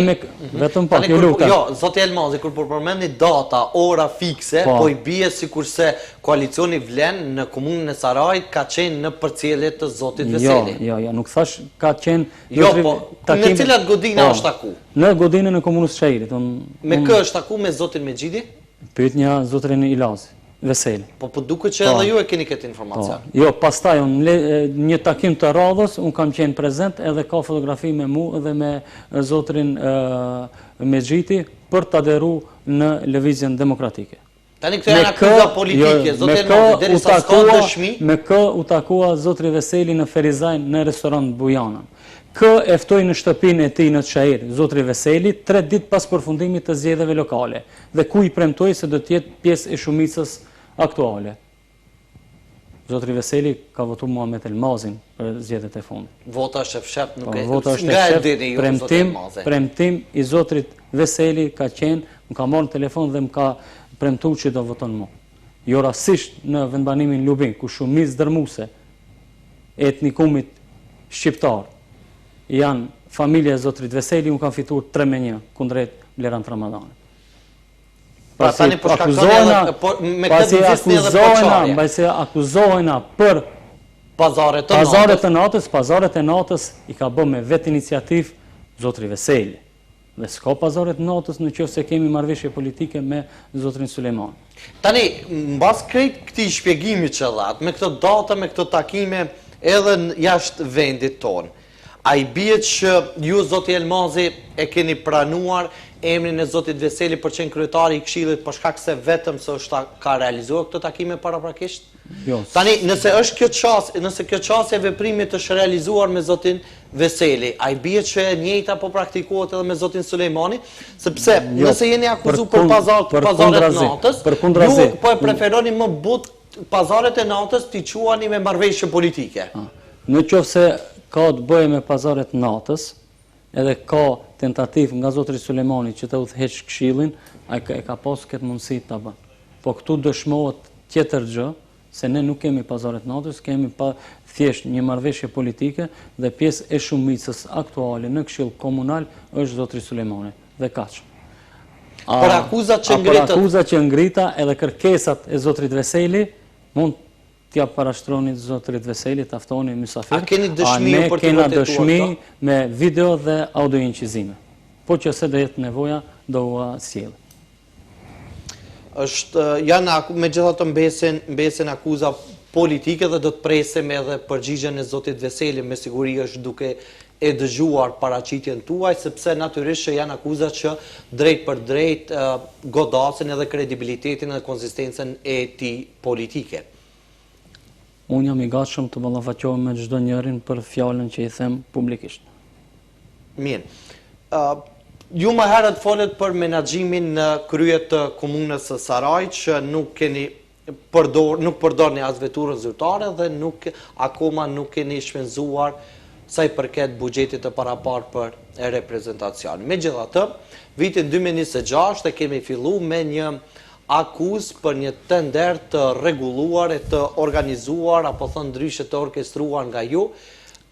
vetëm pak, ju lutem. Jo, zoti Elmazi, kur përmendni data, ora fikse, po i bie sikurse koalicioni Vlen në komunën e Sarajit ka qenë në përcjellje të zotit Veseli. Jo, nuk thash ka qenë. Jo, po në cilat godina është taku? Në godinën e komunës së Çajirit. Me kë është taku, me zotin Mexhidi? Pyetja zotrin Ilyas Veseli. Po duket që edhe ju e keni këtë informacion. Jo, pastaj një takim të radhës, unë kam qenë prezent edhe ka fotografi me mu dhe me zotrin Mexhiti për të aderu në lëvizjen demokratike. Tani këto janë akuza politike, zotë Elmazi, derisa s'ka dëshmi. Me kë u takua zotri Veseli në Ferizajn në restorant Bujana. Kë e ftoi në shtëpinë e tij në Çajir, zotri Veseli, 3 ditë pas përfundimit të zgjedhjeve lokale, dhe ku i premtoi se do të jetë pjesë e shumicës aktuale. Zotri Veseli ka votuar Muhamet Elmazin për zgjedhjet e fundit. Vota është e fshehtë, nuk e vota është e fshehtë. Premtim i zotrit Veseli ka qenë, më ka marrë në telefon dhe më ka premtuar që do voton mua. Jo rastisht në vendbanimin Lubin, ku shumicë dërmuese e etnikumit shqiptar janë familja e zotrit Veseli unë kam fituar 3-1 kundrejt Blerant Ramadanit. Pasi akuzohena për pazaret e natës i ka bë me vetë iniciativë zotri Veseli. Dhe s'ka pazaret e natës në qoftë se kemi marrëveshje politike me zotrin Sulejman. Tani, mbas krejt këtij shpjegimi që dhat, me këto data, me këto takime edhe jashtë vendit tonë, a i bie që ju, zoti Elmazi, e keni pranuar emrin e zotit Veseli për qenë kryetari i Këshillit për shkak se vetëm se ka realizuar këto takime paraprakisht? Jo. Tani, nëse kjo qasje veprimit është realizuar me zotin Veseli, a i bie që e njëjta po praktikohet edhe me zotin Sulejmani? Sepse nëse jeni akuzu për pazaret natës, ju po e preferoni më but pazaret e natës t'i quani me marrëveshje politike. Në qoftë se ka të bëjë me pazaret natës, edhe ka tentativ nga zotri Sulejmani që të udhëheq Këshillin, ai ka pasur këtë mundësi ta bën. Po këtu dëshmohet tjetër gjë, se ne nuk kemi pazaret natës, kemi thjesht një marrëveshje politike dhe pjesë e shumicës aktuale në Këshill komunal është zotri Sulejmani dhe kaq. Por akuzat që ngrita edhe kërkesat e zotrit Veseli mund t'ja parashtronit zotrit Veseli, t'aftoni mysafir. A keni dëshmi për të kena dëshmi me video dhe audio incizime. Po që se do jetë nevoja, do ua sjellë. Me gjithatë mbesin akuza politike dhe do të presim edhe përgjigjen e zotit Veseli, me siguri është duke e dëgjuar paraqitjen tuaj, sepse natyrisht që janë akuza që drejt për drejt godasin edhe kredibilitetin dhe konsistencën e tij politike. Unë jam i gatshëm të ballafaqohem me çdo njërin për fjalën që i them publikisht. Mirë. Ju më herët folet për menaxhimin në krye të komunës së Saraj, që nuk përdorni as veturën zyrtare dhe akoma nuk keni shpenzuar sa i përket buxhetit të parapar për reprezentacion. Megjithatë, vitin 2026 e kemi filluar me një akuzë për një tender të rregulluar e të organizuar apo thënë ndryshe të orkestruar nga ju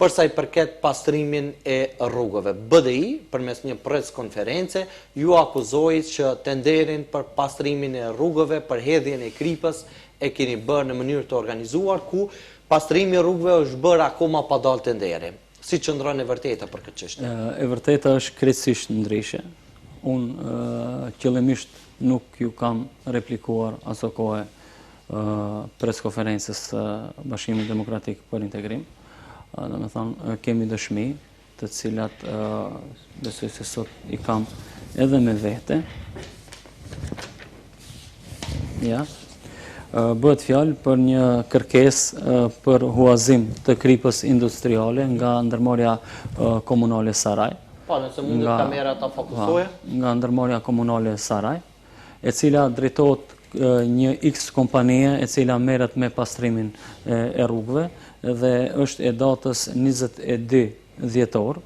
për sa i përket pastrimin e rrugëve. BDI, përmes një pres konference, ju akuzoi që tenderin për pastrimin e rrugëve, për hedhjen e kripës e keni bërë në mënyrë të organizuar, ku pastrimi i rrugëve është bërë akoma pa dalë tenderi. Si qëndron e vërteta për këtë çështje? E vërteta është krejtësisht ndryshe. Unë qëllimisht nuk ju kam replikuar aso kohë preskonferencës Bashkimit Demokratik për Integrim. Dhe me thonë, kemi dëshmi të cilat besoj se sot i kam edhe me vete. Ja. Bëhet fjalë për një kërkesë për huazim të kripës industriale nga ndërmarrja komunale Saraj. Po, nëse mundet kamera ta fokusoje. Nga ndërmarrja komunale Saraj, e cila drejtohet një X kompanie e cila merret me pastrimin e rrugëve dhe është e datës 22 dhjetor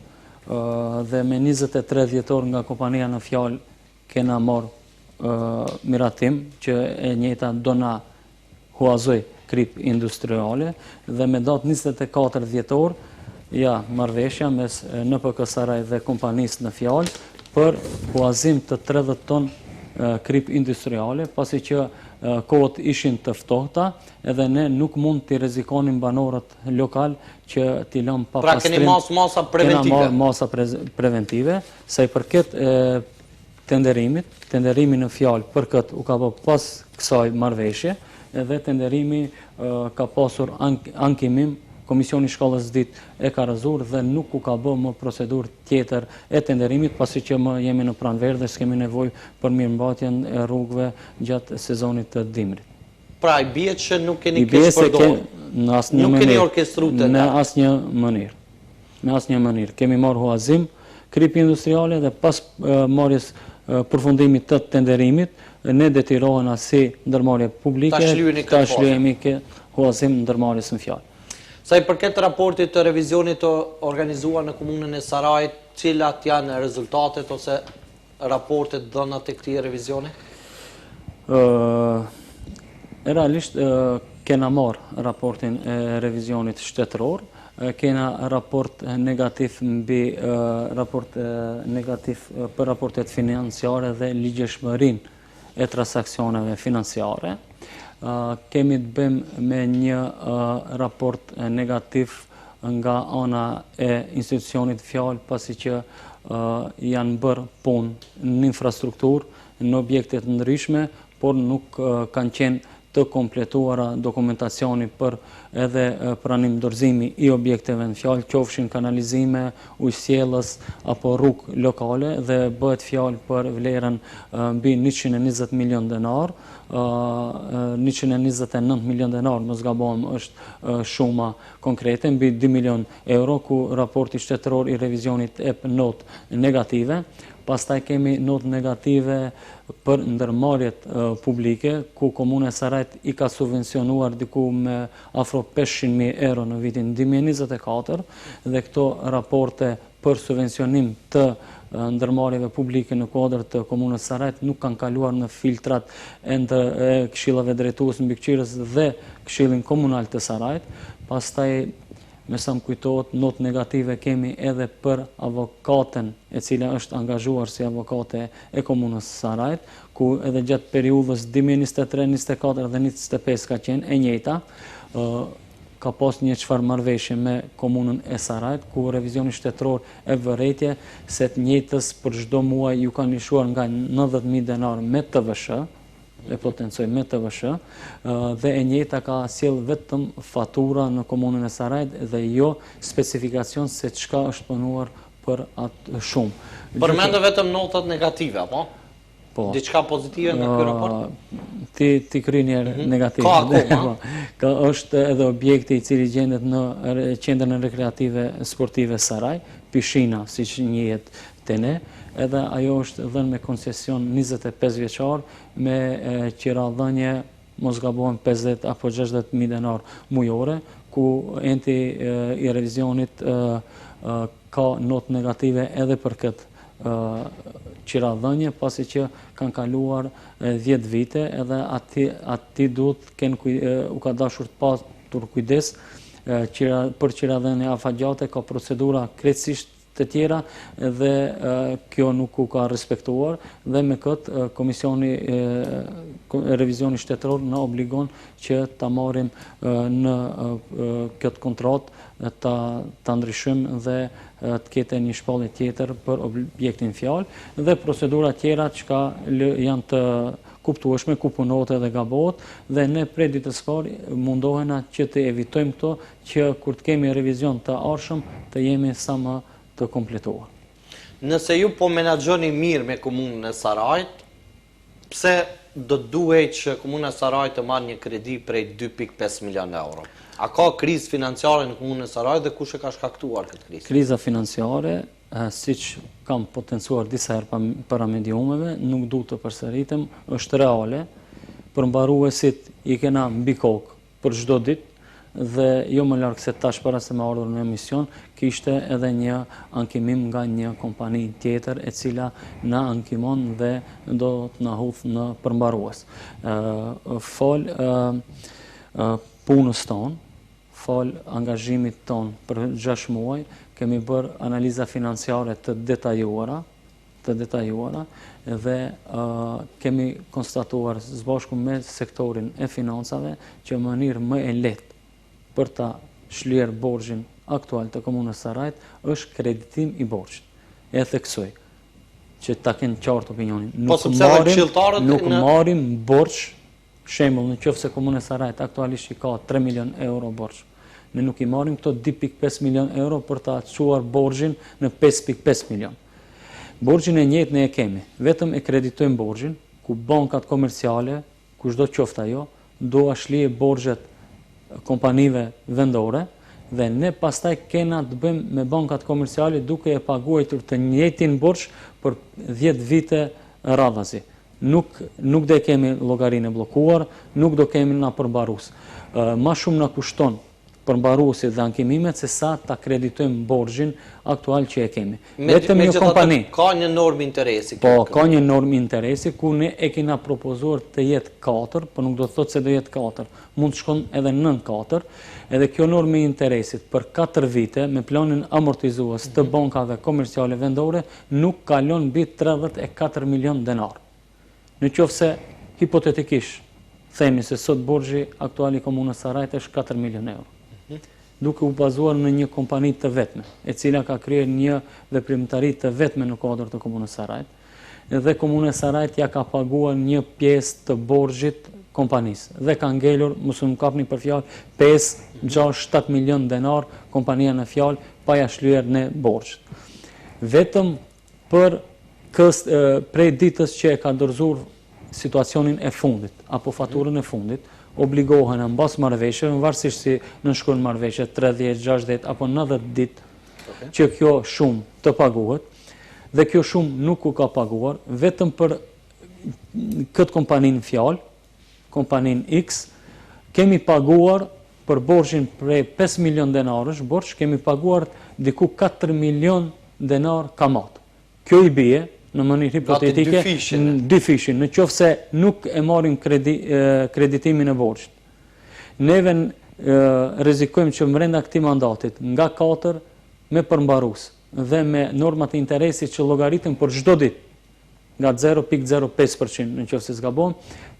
dhe me 23 dhjetor nga kompania në fjalë kena marrë miratim që e njëjta do na huazoj krip industriale dhe me datë 24 dhjetor marrëveshja mes NPK Saraj dhe kompanisë në fjalë për huazim të 30 ton krip industriale, pasi që kohët ishin të ftohta edhe ne nuk mund të rrezikonim banorët lokal që t'i lëm pa pastrim. Pra keni masa preventive. Kena masa preventive, sa i përket tenderimi në fjalë për këtë u ka bë pas kësaj marrëveshje, edhe tenderimi ka pasur ankimim. Komisioni Shkallës Ditë e ka rëzuar dhe nuk u ka bë më procedurë tjetër e tenderimit, pasi që më jemi në pranverë dhe s'kemi nevojë për mirëmbajtjen e rrugëve gjatë sezonit të dimrit. Pra i bie që nuk keni përdorur, nuk keni orkestruar në asnjë mënyrë. Në asnjë mënyrë. Kemi marrë huazim krip industriale dhe pas marrjes përfundimit të tenderimit, ne detirohena si ndërmarrje publike, ta shlyhemi huazim ndërmarrjes në fjalë. Sa i përket raportit të revizionit të organizuar në komunën e Sarajit, cilat janë rezultatet ose raportet dhëna të këtij revizioni? Realisht kena marrë raportin e revizionit shtetëror, kena raport negativ për raportet financiare dhe ligjshmërinë e transaksioneve financiare. Kemi të bëjmë me një raport negativ nga ana e institucionit fjalë, pasi që janë bërë punë në infrastrukturë, në objekte të ndryshme, por nuk kanë qenë të kompletuara dokumentacioni për edhe pranim dorëzimi i objekteve në fjalë, qofshin kanalizime, ujësjellës apo rrugë lokale, dhe bëhet fjalë për vlerën mbi 120 milion denar, 129 milion denar, mos gabojmë, është shuma konkrete, mbi 2 milion euro, ku raporti shtetëror i revizionit ep notë negative. Pastaj kemi notë negative për ndërmarrjet publike, ku Komuna e Sarajit i ka subvencionuar diku me afro 500.000 euro në vitin 2024, dhe këto raporte për subvencionim të ndërmarrjeve publike në kuadër të Komunës Sarajit nuk kanë kaluar në filtrat e këshillave drejtues mbikëqyrës dhe Këshillin Komunal të Sarajit. Pastaj, me sa më kujtohet, notë negative kemi edhe për avokatën e cila është angazhuar si avokate e Komunës Sarajit, ku edhe gjatë periudhës 2023, 24 dhe 25 ka qenë e njëjta. Ka pas një çfarë marrëveshje me Komunën e Sarajit, ku revizioni shtetëror e vërejtje se të njëjtës për çdo muaj ju kanë lëshuar nga 90.000 denar me TVSH, e potencoj me TVSH, dhe e njëjta ka sjell vetëm fatura në Komunën e Sarajit dhe jo specifikacion se çka është punuar për atë shumë. Përmendë vetëm notat negative, apo? Po. Diçka pozitive në ky raport? Ti kry njerë negativ. Ka akoma? Ka është edhe objekti i cili gjendet në qendrën rekreative sportive Saraj, Pishina, siç njihet te ne, edhe ajo është dhënë me koncesion 25 vjeçar me qiradhënie, mos gabojmë, 50 apo 60.000 denar mujore, ku enti i revizionit ka notë negative edhe për këtë qiradhënie, pasi që kanë kaluar 10 vite, edhe ati duhet u ka dashur të patur kujdes për qiradhënie afatgjate, ka procedura krejtësisht të tjera dhe kjo nuk u ka respektuar, dhe me këtë Komisioni Revizioni Shtetëror në obligon që ta marrim në këtë kontratë, ta ndryshojmë dhe të ketë një shpallje tjetër për objektin fjalë, dhe procedura tjera që janë të kuptueshme, ku punohet edhe gabohet, dhe ne prej ditës parë mundohena që të evitojmë këto, që kur të kemi revizion të ardhshëm të jemi sa më të kompletuar. Nëse ju po menaxhoni mirë me Komunën e Sarajit, pse do duhej që Komuna e Sarajit të marrë një kredi prej 2.5 milion euro? A ka krizë financiare në Komunën e Sarajit dhe kush e ka shkaktuar këtë krizë? Kriza financiare, siç kam potencuar disa herë para mediumeve, nuk du të përsëritem, është reale. Përmbaruesit i kena mbi kokë për çdo ditë, dhe jo më larg se tash para se më ardhur në emision, kishte edhe një ankimim nga një kompani tjetër e cila na ankimon dhe do të na hudh në përmbarues. Fol punës tonë, fol angazhimit tonë për 6 muaj, kemi bërë analiza financiare të detajuara, dhe kemi konstatuar së bashku me sektorin e financave që në mënyrë më e lehtë për ta shlyer borxhin aktual të Komunës Sarajit është kreditim i borxhit. E theksoj që ta kenë qartë opinionin. Nuk marrim borxh, shembull, nëse Komuna e Sarajit aktualisht i ka 3 milion euro borxh, ne nuk i marrim këto 2.5 milion euro për ta çuar borxhin në 5.5 milion. Borxhin e njëjtë ne e kemi, vetëm e kreditojmë borxhin, ku bankat komerciale, kushdo qoftë ajo, do a shlije borxhet kompanive vendore, dhe ne pastaj kena të bëjmë me bankat komerciale duke e paguajtur të njëjtin borxh për 10 vite radhazi. Nuk do kemi llogarinë bllokuar, nuk do kemi na përmbarues. Ma shumë na kushton përmbaruesit dhe ankimimet se sa ta kreditojmë borxhin aktual që e kemi. Vetëm një kompani ka një normë interesi. Po, ka një normë interesi ku ne e kena propozuar të jetë 4, por nuk do të thotë se do jetë 4. Mund të shkon edhe nën 4, edhe kjo normë interesit për 4 vite me planin amortizues të bankave komerciale vendore nuk kalon mbi 34 milion denar. Në qoftë se hipotetikisht themi se sot borxhi aktual i komunës Sarajt është 4 milion euro. Duke u bazuar në një kompani të vetme, e cila ka kryer një veprimtari të vetme në kuadër të komunës Sarajt, dhe komuna e Sarajt ja ka paguar një pjesë të borxhit kompanisë dhe ka ngelur, mos më kapni për fjalë, 5, 6, 7 milion denar kompania në fjalë pa ja shlyer në borxh. Vetëm për prej ditës që e ka dorëzuar situacionin e fundit apo faturën e fundit, obligohen në mbas marrëveshjeve, varësisht si nënshkruan marrëveshje 30, 60 apo 90 ditë që kjo shumë të paguhet, dhe kjo shumë nuk u ka paguar, vetëm për këtë kompaninë fjalë, kompaninë X, kemi paguar për borxhin prej 5 milion denarësh, borxh kemi paguar diku 4 milion denar kamat. Kjo i bie në mënyrë hipotetike, dy fishin, në qoftë se nuk e marrin kreditimin e borxhit. Neve rrezikojmë që brenda këtij mandatit, nga 4 me përmbarues dhe me normat e interesit që llogaritën për çdo ditë, nga 0.05% në qoftë se zgabon,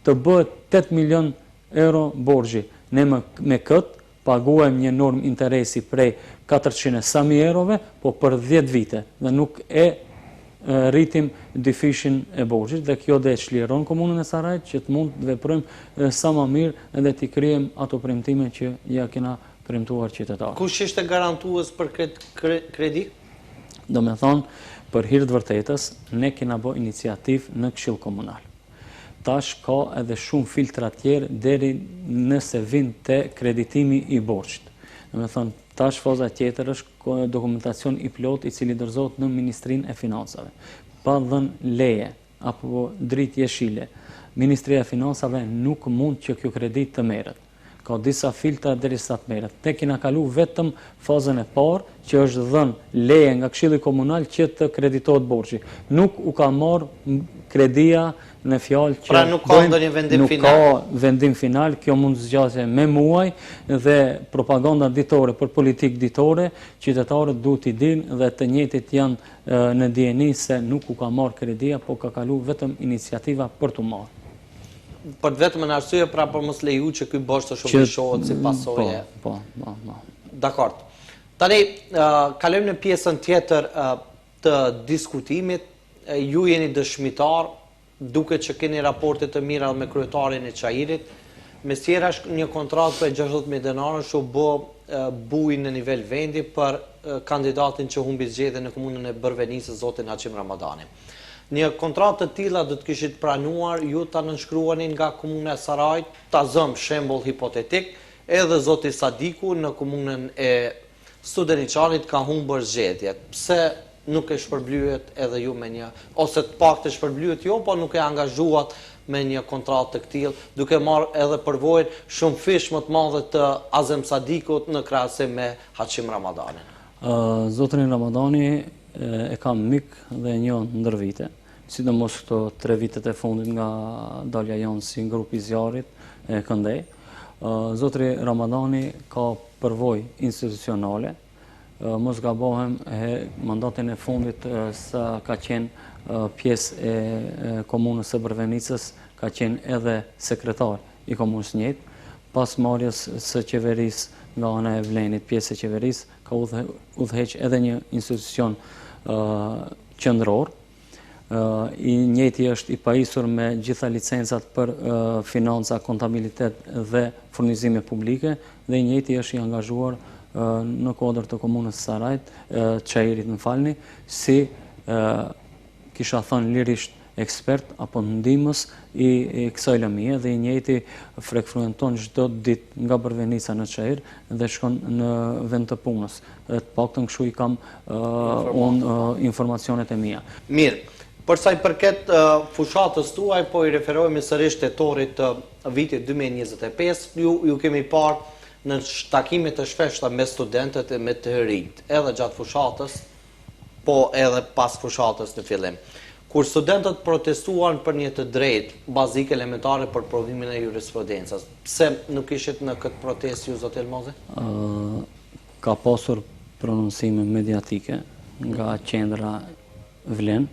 të bëhet 8 milion euro borxhi. Ne me këtë paguajmë një normë interesi prej 400.000 eurove, po për 10 vite, dhe nuk e rritim dyfishin e borxhit, dhe kjo dhe çliron komunën e Sarajt që të mund të veprojmë sa më mirë dhe të krijojmë ato premtime që ja kena premtuar qytetarët. Kush ishte garantues për kredi? Do me thonë, për hir të vërtetës, ne kena bë iniciativë në Këshill Komunal. Tash ka edhe shumë filtra tjerë deri nëse vin te kreditimi i borxhit. Do me thonë, tash faza tjetër është dokumentacion i plot i cili dorëzohet në Ministrinë e Financave. Pa dhënë leje apo dritë jeshile, Ministria e Financave nuk mund që kjo kredi të merret. Ka disa filtra derisa të merret. Ne kena kalu vetëm fazën e parë që është dhënë leje nga Këshilli Komunal që të kreditohet borxhi. Nuk u ka marrë kredia në fjalë që pra nuk ka ndonjë vendim final. Nuk ka vendim final, kjo mund të zgjasë me muaj dhe propaganda ditore për politikë ditore, qytetarët duhet i dinë dhe të njëjtit janë në dijeni se nuk u ka marrë kredia, po ka kalu vetëm iniciativa për të marrë. Për vetëm në arsye pra për mos leju që ky borxh të shkëlqohet si pasojë. Po. Dakor. Tani kalojmë në pjesën tjetër të diskutimit. Ju jeni dëshmitar, duke që keni raporte të mira me kryetarin e Çajirit. Me tjera një kontratë për 60.000 denarësh u bë buj në nivel vendi për kandidatin që humbi zgjedhjen në komunën e Bërvenisë, zotin Haqim Ramadani. Një kontratë të tilla do të kishit pranuar ju ta nënshkruanin nga komuna e Sarajt, ta zëm shembull hipotetik, edhe zoti Sadiku në komunën e Studeniçanit ka humbur zgjedhjet. Pse nuk e shpërblyet edhe ju me një, ose të paktë shpërblyet jo, po nuk e angazhuat me një kontratë të këtill, duke marrë edhe përvojën shumë fish më të madhe të Azem Sadikut në krahasim me Haqim Ramadanin. Zotrin Ramadani e kam mik dhe një ndër vite, sidomos këto 3 vitet e fundit nga dalja jonë si grupi zjarrit e Këndej. Zotri Ramadani ka përvojë institucionale, mos gabohem, mandatin e fundit sa ka qenë pjesë e komunës së Bërvenicës, ka qenë edhe sekretar i komunës njëjtë. Pas marrjes së qeverisë nga ana e Vlenit, pjesë e qeverisë, ka udhëheq edhe një institucion qendror. I njëjti është i pajisur me gjitha licencat për financa, kontabilitet dhe furnizime publike, dhe i njëjti është i angazhuar në kuadër të komunës Sarajt, Çajirit më falni, si kisha thënë lirisht ekspert apo ndihmës i kësaj lëmie, dhe i njëjti frekuenton çdo ditë nga Bërvenica në Çajir dhe shkon në vend të punës. Të paktën kështu i kam informacionet e mia. Mirë. Për sa i përket fushatës tuaj, po i referohemi sërish tetorit të vitit 2025, ju kemi parë në takimet të shpeshta me studentët e me të rinjt, edhe gjatë fushatës, po edhe pas fushatës në fillim. Kur studentët protestuan për një të drejtë bazike elementare për provimin e jurisprudencës, pse nuk ishit në këtë protest ju, zot Elmozi? Ka pasur prononcime mediatike nga qendra Vlen,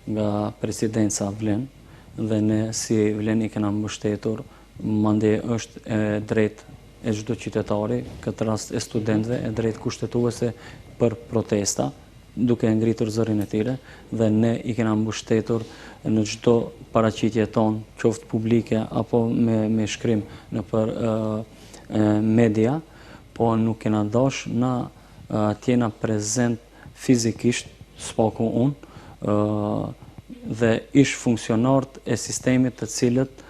nga presidenca Vlen, dhe ne si Vlen i kena mbështetur, mande është e drejtë e çdo qytetari, këtë rast e studentëve, e drejtë kushtetuese për protesta, duke ngritur zërin e tyre, dhe ne i kena mbështetur në çdo paraqitje tonë, qoftë publike apo me shkrim në për media, po nuk kena dash na tjena prezent fizikisht, s'paku unë, dhe ish funksionarët e sistemit të cilët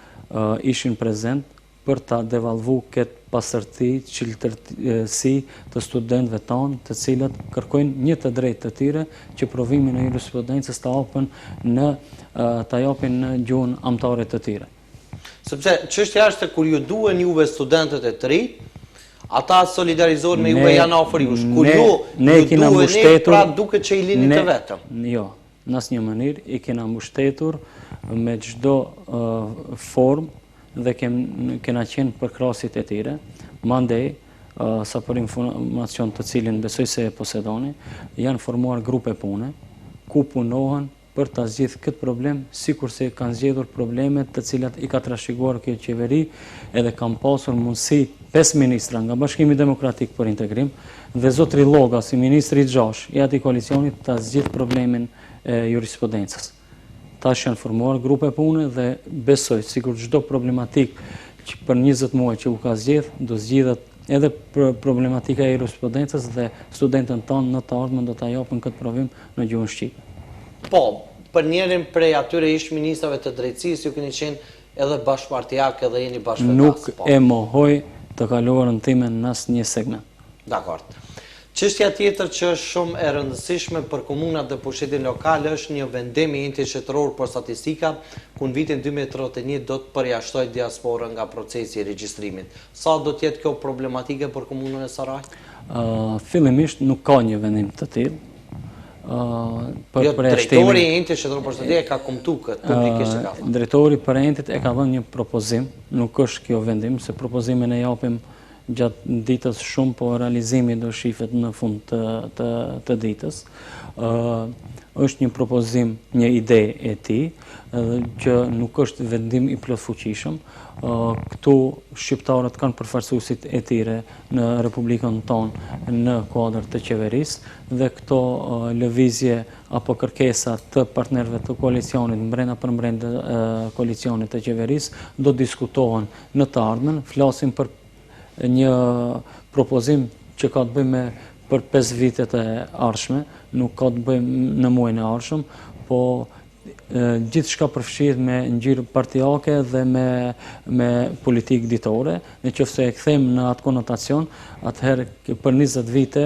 ishin prezent për ta devalvu këtë pasërti, qiltërsi të studentëve tonë, të cilët kërkojnë një të drejtë të tyre që provimin e jurisprudencës ta japin në gjuhën amtare të tyre. Sepse çështja është kur ju duhen juve studentët e të rinj, ata solidarizohen me juve, janë afër jush. Kur ju duheni, pra duket që i lini të vetëm. Jo, në asnjë mënyrë i kena mbështetur me çdo formë dhe kena qenë për krasit e tyre. Mandej, sa për informacion të cilin besoj se e posedoni, janë formuar grupe pune, ku punohen për ta zgjidhur këtë problem, sikur se kanë zgjedhur problemet të cilat i ka trashëguar kjo qeveri, edhe kanë pasur mundësi 5 ministra nga Bashkimi Demokratik për Integrim dhe zotri Lloga si ministri i 6 i atij koalicionit ta zgjidh problemin e jurisprudencës. Tash janë formuar grupe pune dhe besoj sikur çdo problematik që për 20 muaj që u ka zgjedh, do zgjidhet edhe problematika e jurisprudencës dhe studentët tonë në të ardhmen do ta japin këtë provim në gjuhën shqipe. Po, për njërin prej atyre ish ministrave të drejtësisë ju keni qenë edhe bashkëpartiak edhe jeni bashkëvetas. Nuk e mohoj të kaluarën time në asnjë segment. Dakor. Çështja tjetër që është shumë e rëndësishme për komunat dhe pushtetin lokal është një vendim i njëjtë shtetëror për statistika, ku në vitin 2031 do të përjashtojë diasporën nga procesi i regjistrimit. Sa do të jetë kjo problematike për komunën e Sarajit? Fillimisht nuk ka një vendim të tillë. Drejtori i njëjtë shtetëror për statistika ka komentuar këtë publikisht ka thënë. Drejtori për entit e ka dhënë një propozim, nuk është kjo vendim, se propozimin e japim gjatë ditës shumë, po realizimi do shifet në fund të ditës. Është një propozim, një ide e tij, që nuk është vendim i plotfuqishëm. Këtu shqiptarët kanë përfaqësuesit e tyre në Republikën tonë në kuadër të qeverisë dhe këto lëvizje apo kërkesa të partnerëve të koalicionit brenda koalicionit të qeverisë do diskutohen në të ardhmen. Flasim për një propozim që ka të bëjë për 5 vitet e ardhshme, nuk ka të bëjë në muajin e ardhshëm, po gjithçka përfshihet me ngjyrë partijake dhe me politikë ditore. Nëse e kthejmë në atë konotacion, atëherë për 20 vite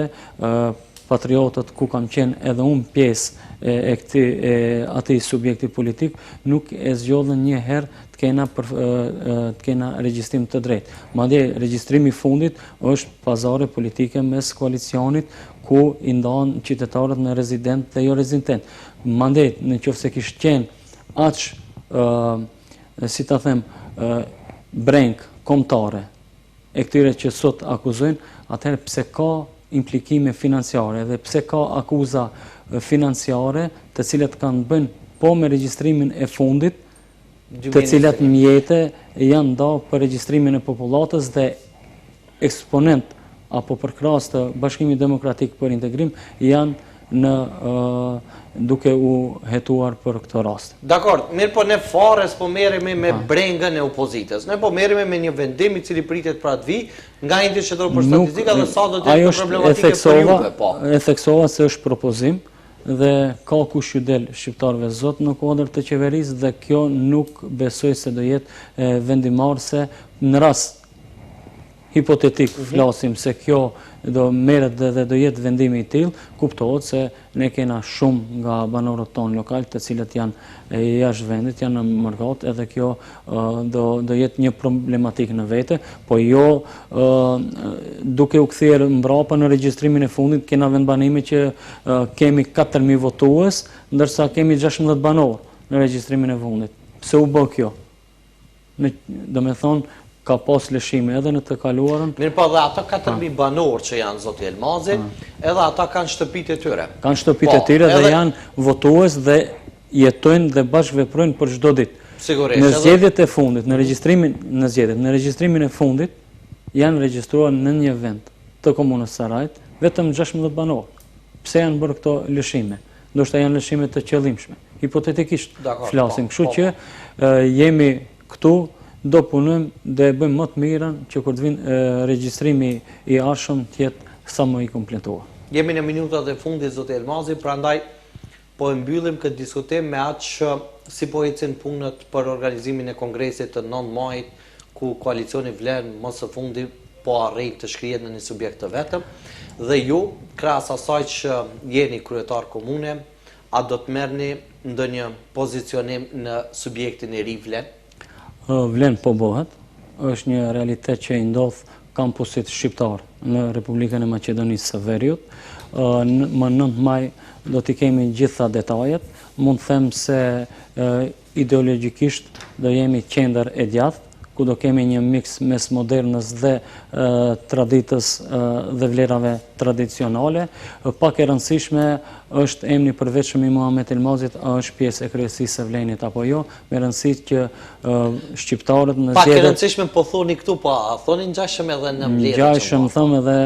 patriotët, ku kam qenë edhe unë pjesë e atij subjekti politik, nuk e zgjodhen një herë të kena regjistrim të drejtë. Madje regjistrimi i fundit është pazare politike mes koalicionit, ku i ndahen qytetarët në rezident dhe jo rezident. Mandej, nëse kishte qenë aq, si ta them, breng kombëtare e këtyre që sot akuzojnë, atëherë pse ka implikime financiare dhe pse ka akuza financiare të cilat kanë bënë po me regjistrimin e fundit, të cilat mjete janë nda për regjistrimin e popullatës dhe eksponent apo përkrahas të Bashkimit Demokratik për Integrim janë duke u hetuar për këtë rast. Dakor, mirë, po ne fares po merremi me brengën e opozitës. Ne po merremi me një vendim i cili pritet për atë vit nga Njëjtë shtetëror për statistika dhe sa do të jetë problematike për juve, po. E theksova se është propozim dhe ka kush ju del shqiptarëve zot në kuadër të qeverisë dhe kjo nuk besoj se do jetë vendimarrëse në rast hipotetik flasim se kjo do merret dhe do jetë vendimi i tillë, kuptohet se ne kena shumë nga banorët tonë lokal të cilët janë jashtë vendit, janë në mërgat, edhe kjo do jetë një problematik në vete, po jo duke u kthyer mbrapa në regjistrimin e fundit, kena vendbanime që kemi 4.000 votues, ndërsa kemi 16 banor në regjistrimin e fundit. Pse u bë kjo? Do me thonë, ka pas lëshime edhe në të kaluarën. Mirë po dhe ata 4.000 banor që janë zoti Elmazi, edhe ata kanë shtëpitë e tyre. Kanë shtëpitë e tyre dhe janë votues dhe jetojnë dhe bashkëveprojnë për çdo ditë. Sigurisht. Në zgjedhjet e fundit, në regjistrimin e fundit janë regjistruar në një vend të komunës Sarajit vetëm 16 banor. Pse janë bërë këto lëshime? Ndoshta janë lëshime të qëllimshme. Hipotetikisht flasim, kështu që jemi këtu do punojmë dhe bëjmë më të mirën që kur të vinë regjistrimi i arshëm të jetë sa më i kompletuar. Jemi në minutat e fundit, zoti Elmazi, prandaj po e mbyllim këtë diskutim me atë që si po ecin punët për organizimin e kongresit të 9 majit, ku koalicioni Vlen më së fundi po arrin të shkrihet në një subjekt të vetëm, dhe ju, krahas asaj që jeni kryetar komune, a do të merrni ndonjë pozicionim në subjektin e ri Vlen? Vlen po bëhet, është një realitet që i ndodh kampusit shqiptar në Republikën e Maqedonisë së Veriut. Më 9 maj do t'i kemi gjitha detajet. Mund të them se ideologjikisht do jemi qendër e djathtë, ku do kemi një mix mes modernës dhe traditës dhe vlerave tradicionale. Pak e rëndësishme është emri përveçëm i Muhamet Elmazit, a është pjesë e kryesisë së Vlenit apo jo, me rëndësi që shqiptarët në zgjedhjet... Pak e rëndësishme po thoni këtu, po a thoni ngjashëm edhe në mbledhje? Ngjashëm them edhe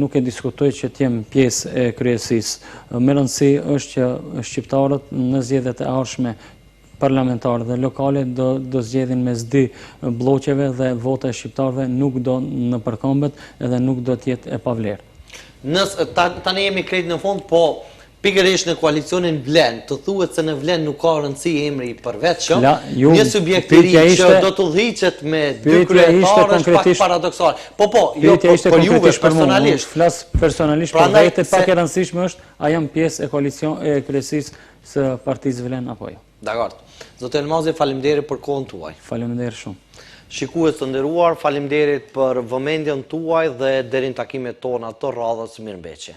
nuk e diskutoj që të jem pjesë e kryesisë. Me rëndësi është që shqiptarët në zgjedhjet e ardhshme parlamentare dhe lokale do zgjedhin mes dy bloqeve dhe vota e shqiptarëve nuk do në përkombet edhe nuk do të jetë e pavlerë. Tani jemi krejt në fund, po pikërisht në koalicionin Vlen, të thuhet se në Vlen nuk ka rëndësi emri i përvetshëm, një subjekt i ri që do të udhëhiqet me dy kryetarë është pak paradoksal. Po, jo për juve personalisht. Flas personalisht për vete, pak e rëndësishme është a jam pjesë e kryesisë së partisë Vlen apo jo. Dakor. Zotë Elmazi, faleminderit për kohën tuaj. Faleminderit shumë. Shikues të nderuar, faleminderit për vëmendjen tuaj dhe deri në takimet tona të radhës, mirëmbëjtje.